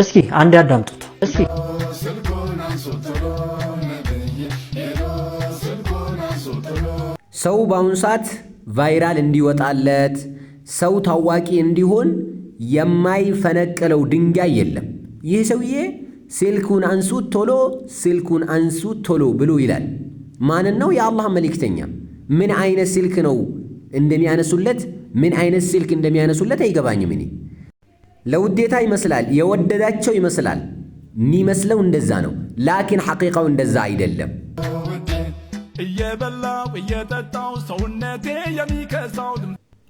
እስኪ አንድ ያዳምጡት። እስኪ ሰው በአሁኑ ሰዓት ቫይራል እንዲወጣለት ሰው ታዋቂ እንዲሆን የማይፈነቅለው ድንጋይ የለም። ይህ ሰውዬ ስልኩን አንሱት ቶሎ፣ ስልኩን አንሱት ቶሎ ብሎ ይላል። ማንን ነው? የአላህ መልእክተኛ። ምን አይነት ስልክ ነው እንደሚያነሱለት፣ ምን አይነት ስልክ እንደሚያነሱለት አይገባኝም። እኔ ለውዴታ ይመስላል፣ የወደዳቸው ይመስላል። የሚመስለው እንደዛ ነው፣ ላኪን ሐቂቃው እንደዛ አይደለም።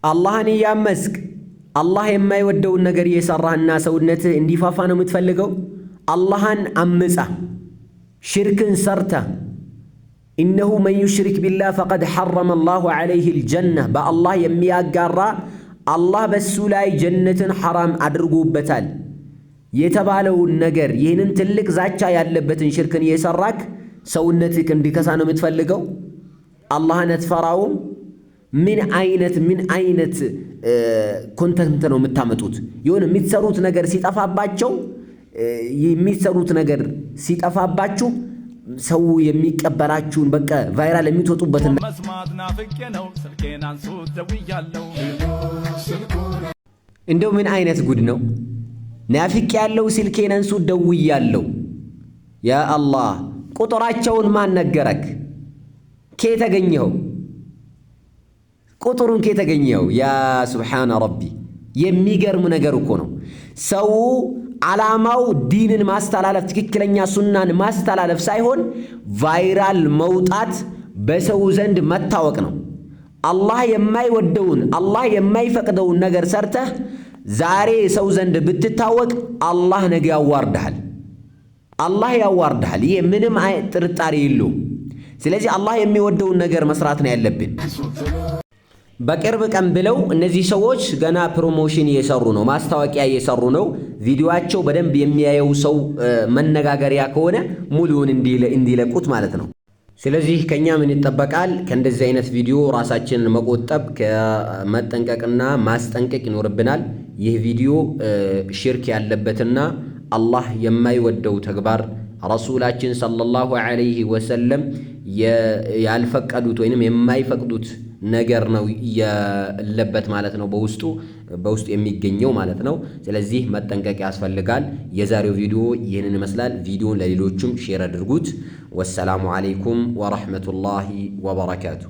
አላህን እያመስክ አላህ የማይወደውን ነገር እየሰራህና ሰውነትህ እንዲፋፋ ነው የምትፈልገው። አላህን አምጻ ሽርክን ሰርተ ኢነሁ መን ዩሽሪክ ቢላህ ፈቀድ ሐረመ አላሁ ዐለይሂ አልጀነ፣ በአላህ የሚያጋራ አላህ በሱ ላይ ጀነትን ሐራም አድርጎበታል የተባለውን ነገር ይህንን ትልቅ ዛቻ ያለበትን ሽርክን እየሰራክ ሰውነትህ እንዲከሳ ነው የምትፈልገው። አላህን አትፈራውም። ምን አይነት ኮንተንት ነው የምታመጡት? የሆነ የሚሰሩት ነገር ሲጠፋባችሁ ሰው የሚቀበላችሁን በቃ ቫይራል የሚትወጡበትን እንደው ምን አይነት ጉድ ነው? ናፍቅ ያለው ስልኬን አንሱት ደውያለሁ። ያ አላህ ቁጥራቸውን ማን ነገረክ? ከተገኘው ቁጥሩን ከተገኘው ያ ሱብሓነ ረቢ። የሚገርም ነገር እኮ ነው። ሰው ዓላማው ዲንን ማስተላለፍ፣ ትክክለኛ ሱናን ማስተላለፍ ሳይሆን ቫይራል መውጣት፣ በሰው ዘንድ መታወቅ ነው። አላህ የማይወደውን አላህ የማይፈቅደውን ነገር ሰርተህ ዛሬ ሰው ዘንድ ብትታወቅ አላህ ነገ ያዋርድሃል። አላህ ያዋርድሃል። ይሄ ምንም ጥርጣሬ የለውም። ስለዚህ አላህ የሚወደውን ነገር መስራት ነው ያለብን። በቅርብ ቀን ብለው እነዚህ ሰዎች ገና ፕሮሞሽን እየሰሩ ነው፣ ማስታወቂያ እየሰሩ ነው። ቪዲዮአቸው በደንብ የሚያየው ሰው መነጋገሪያ ከሆነ ሙሉውን እንዲለቁት ማለት ነው። ስለዚህ ከኛ ምን ይጠበቃል? ከእንደዚህ አይነት ቪዲዮ ራሳችንን መቆጠብ ከመጠንቀቅና ማስጠንቀቅ ይኖርብናል። ይህ ቪዲዮ ሽርክ ያለበትና አላህ የማይወደው ተግባር ረሱላችን ሰለላሁ ዐለይሂ ወሰለም ያልፈቀዱት ወይንም የማይፈቅዱት ነገር ነው ያለበት ማለት ነው፣ በውስጡ የሚገኘው ማለት ነው። ስለዚህ መጠንቀቅ ያስፈልጋል። የዛሬው ቪዲዮ ይህንን ይመስላል። ቪዲዮን ለሌሎችም ሼር አድርጉት። ወሰላሙ ዐለይኩም ወረሕመቱላሂ ወበረካቱ።